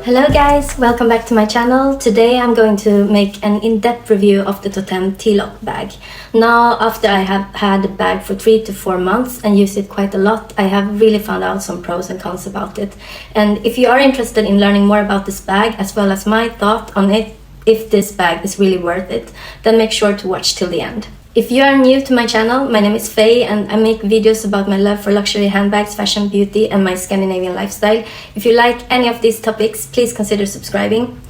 Hello guys, welcome back to my channel. Today I'm going to make an in-depth review of the Toteme T-lock bag. Now, after I have had the bag for 3 to 4 months and used it quite a lot, I have really found out some pros and cons about it. And if you are interested in learning more about this bag, as well as my thought on it, if this bag is really worth it, then make sure to watch till the end. If you are new to my channel, my name is Faye and I make videos about my love for luxury handbags, fashion, beauty and my Scandinavian lifestyle. If you like any of these topics, please consider subscribing.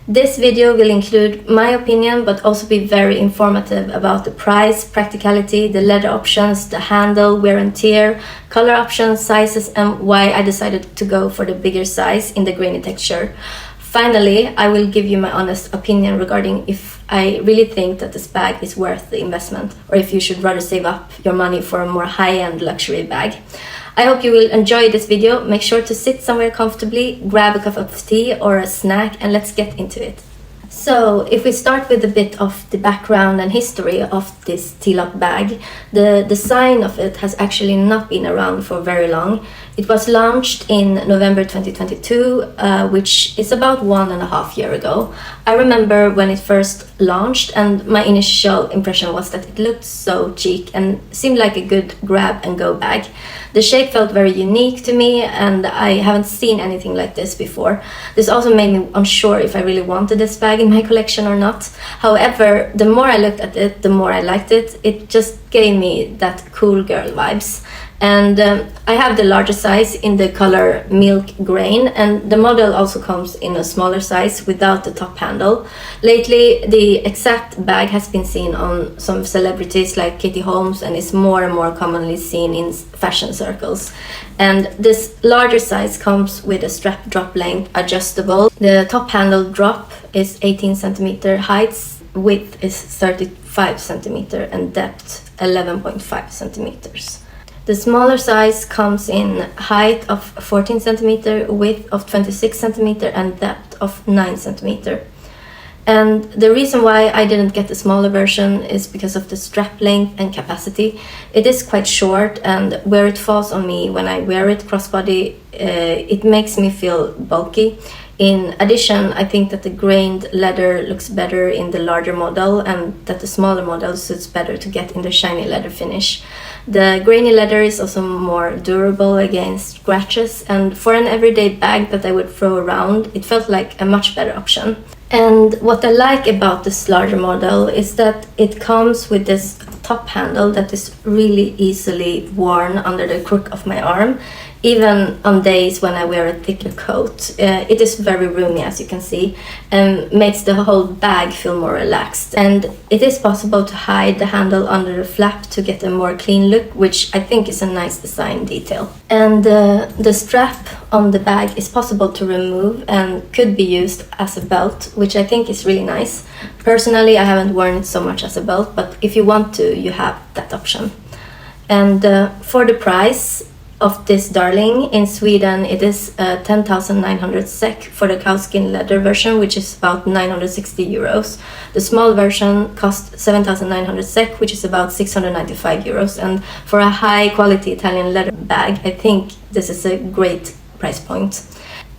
This video will include my opinion but also be very informative about the price, practicality, the leather options, the handle, wear and tear, color options, sizes and why I decided to go for the bigger size in the grainy texture. Finally, I will give you my honest opinion regarding if I really think that this bag is worth the investment or if you should rather save up your money for a more high-end luxury bag. I hope you will enjoy this video. Make sure to sit somewhere comfortably, grab a cup of tea or a snack and let's get into it. So, if we start with a bit of the background and history of this T-lock bag, the design of it has actually not been around for very long. It was launched in November 2022, which is about 1.5 years ago. I remember when it first launched and my initial impression was that it looked so chic and seemed like a good grab and go bag. The shape felt very unique to me and I haven't seen anything like this before. This also made me unsure if I really wanted this bag in my collection or not. However, the more I looked at it, the more I liked it. It just gave me that cool girl vibes. And I have the larger size in the color milk grain and the model also comes in a smaller size without the top handle. Lately the exact bag has been seen on some celebrities like Katie Holmes and is more and more commonly seen in fashion circles. And this larger size comes with a strap drop length adjustable. The top handle drop is 18 centimeter, height width is 35 centimeter and depth 11.5 centimeters. The smaller size comes in height of 14 cm, width of 26 cm and depth of 9 cm. And the reason why I didn't get the smaller version is because of the strap length and capacity. It is quite short and where it falls on me when I wear it crossbody, it makes me feel bulky. In addition, I think that the grained leather looks better in the larger model and that the smaller model suits better to get in the shiny leather finish. The grainy leather is also more durable against scratches and for an everyday bag that I would throw around, it felt like a much better option. And what I like about this larger model is that it comes with this top handle that is really easily worn under the crook of my arm. Even on days when I wear a thicker coat, it is very roomy as you can see and makes the whole bag feel more relaxed. And it is possible to hide the handle under the flap to get a more clean look, which I think is a nice design detail. And the strap on the bag is possible to remove and could be used as a belt, which I think is really nice. Personally, I haven't worn it so much as a belt, but if you want to, you have that option. And for the price of this darling, in Sweden it is 10,900 SEK for the cowskin leather version, which is about 960 euros. The small version costs 7,900 SEK, which is about 695 euros. And for a high quality Italian leather bag, I think this is a great price point.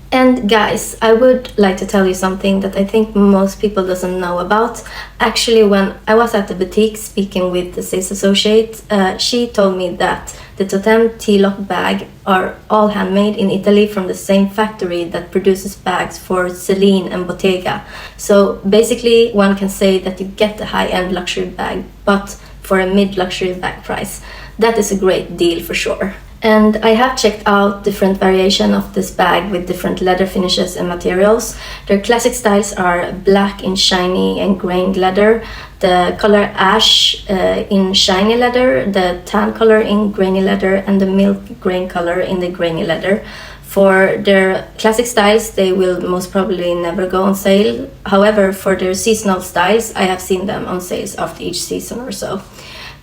And guys, I would like to tell you something that I think most people doesn't know about. Actually, when I was at the boutique speaking with the sales associate, she told me that the Toteme T-lock bag are all handmade in Italy from the same factory that produces bags for Celine and Bottega. So basically one can say that you get a high-end luxury bag, but for a mid-luxury bag price. That is a great deal for sure. And I have checked out different variations of this bag with different leather finishes and materials. Their classic styles are black in shiny and grained leather, the color ash in shiny leather, the tan color in grainy leather, and the milk grain color in the grainy leather. For their classic styles, they will most probably never go on sale. However, for their seasonal styles, I have seen them on sales after each season or so.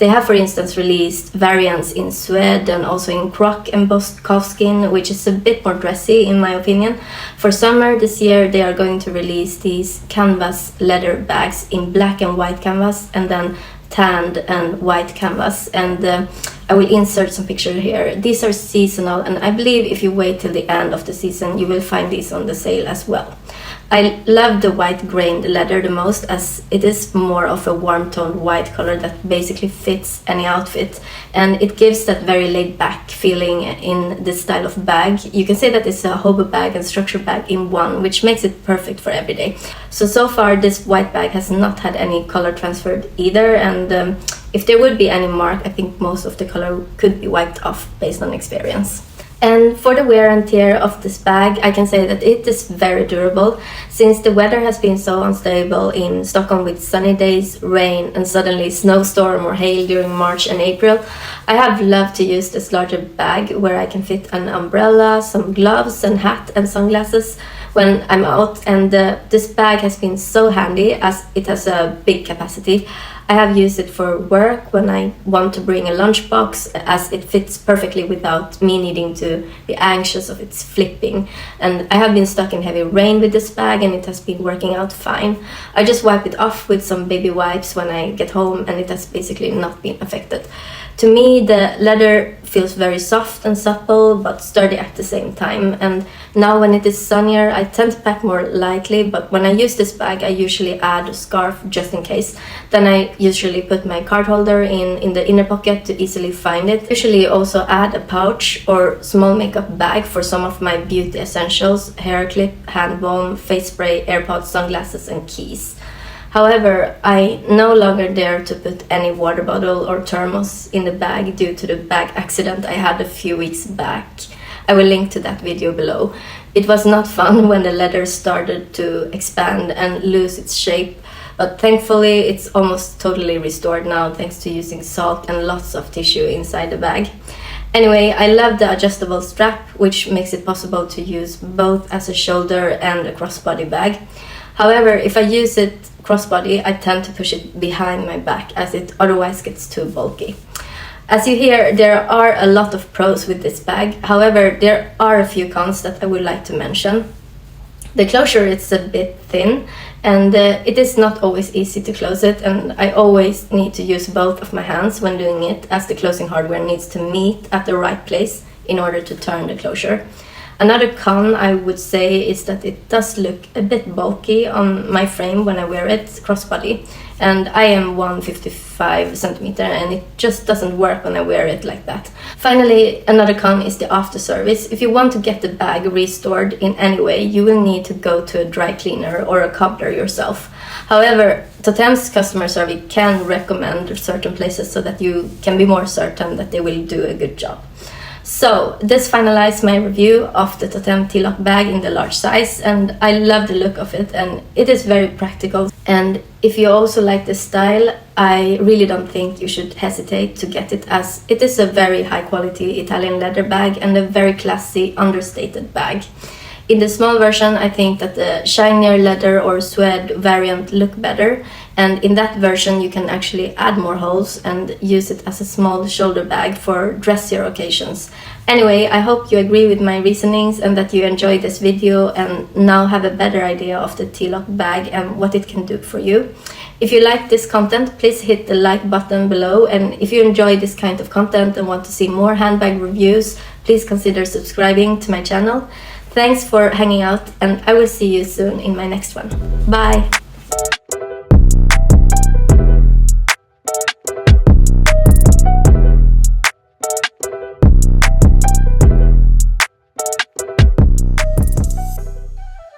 They have, for instance, released variants in suede and also in croc embossed calfskin, which is a bit more dressy in my opinion. For summer this year, they are going to release these canvas leather bags in black and white canvas and then tanned and white canvas. And I I will insert some pictures here. These are seasonal, and I believe if you wait till the end of the season, you will find these on the sale as well. I love the white grained leather the most, as it is more of a warm toned white color that basically fits any outfit, and it gives that very laid back feeling in this style of bag. You can say that it's a hobo bag and structure bag in one, which makes it perfect for every day. So far this white bag has not had any color transferred either, and if there would be any mark, I think most of the color could be wiped off based on experience. And for the wear and tear of this bag, I can say that it is very durable. Since the weather has been so unstable in Stockholm with sunny days, rain, and suddenly snowstorm or hail during March and April, I have loved to use this larger bag where I can fit an umbrella, some gloves and hat and sunglasses when I'm out. And this bag has been so handy as it has a big capacity. I have used it for work when I want to bring a lunchbox, as it fits perfectly without me needing to be anxious of its flipping. And I have been stuck in heavy rain with this bag and it has been working out fine. I just wipe it off with some baby wipes when I get home and it has basically not been affected. To me, the leather feels very soft and supple but sturdy at the same time, and now when it is sunnier I tend to pack more lightly, but when I use this bag I usually add a scarf just in case. Then I usually put my card holder in the inner pocket to easily find it. Usually also add a pouch or small makeup bag for some of my beauty essentials: hair clip, hand balm, face spray, AirPods, sunglasses and keys. However, I no longer dare to put any water bottle or thermos in the bag due to the bag accident I had a few weeks back. I will link to that video below. It was not fun when the leather started to expand and lose its shape, but thankfully it's almost totally restored now thanks to using salt and lots of tissue inside the bag. Anyway, I love the adjustable strap, which makes it possible to use both as a shoulder and a crossbody bag. However, if I use it crossbody, I tend to push it behind my back as it otherwise gets too bulky. As you hear, there are a lot of pros with this bag. However, there are a few cons that I would like to mention. The closure is a bit thin and it is not always easy to close it, and I always need to use both of my hands when doing it, as the closing hardware needs to meet at the right place in order to turn the closure. Another con I would say is that it does look a bit bulky on my frame when I wear it crossbody, and I am 155 centimeter and it just doesn't work when I wear it like that. Finally, another con is the after service. If you want to get the bag restored in any way, you will need to go to a dry cleaner or a cobbler yourself. However, Toteme's customer service can recommend certain places so that you can be more certain that they will do a good job. So this finalized my review of the Toteme T-lock bag in the large size, and I love the look of it and it is very practical. And if you also like this style, I really don't think you should hesitate to get it, as it is a very high quality Italian leather bag and a very classy understated bag. In the small version, I think that the shinier leather or suede variant look better, and in that version you can actually add more holes and use it as a small shoulder bag for dressier occasions. Anyway, I hope you agree with my reasonings and that you enjoyed this video and now have a better idea of the T-lock bag and what it can do for you. If you like this content, please hit the like button below, and if you enjoy this kind of content and want to see more handbag reviews, please consider subscribing to my channel. Thanks for hanging out, and I will see you soon in my next one. Bye!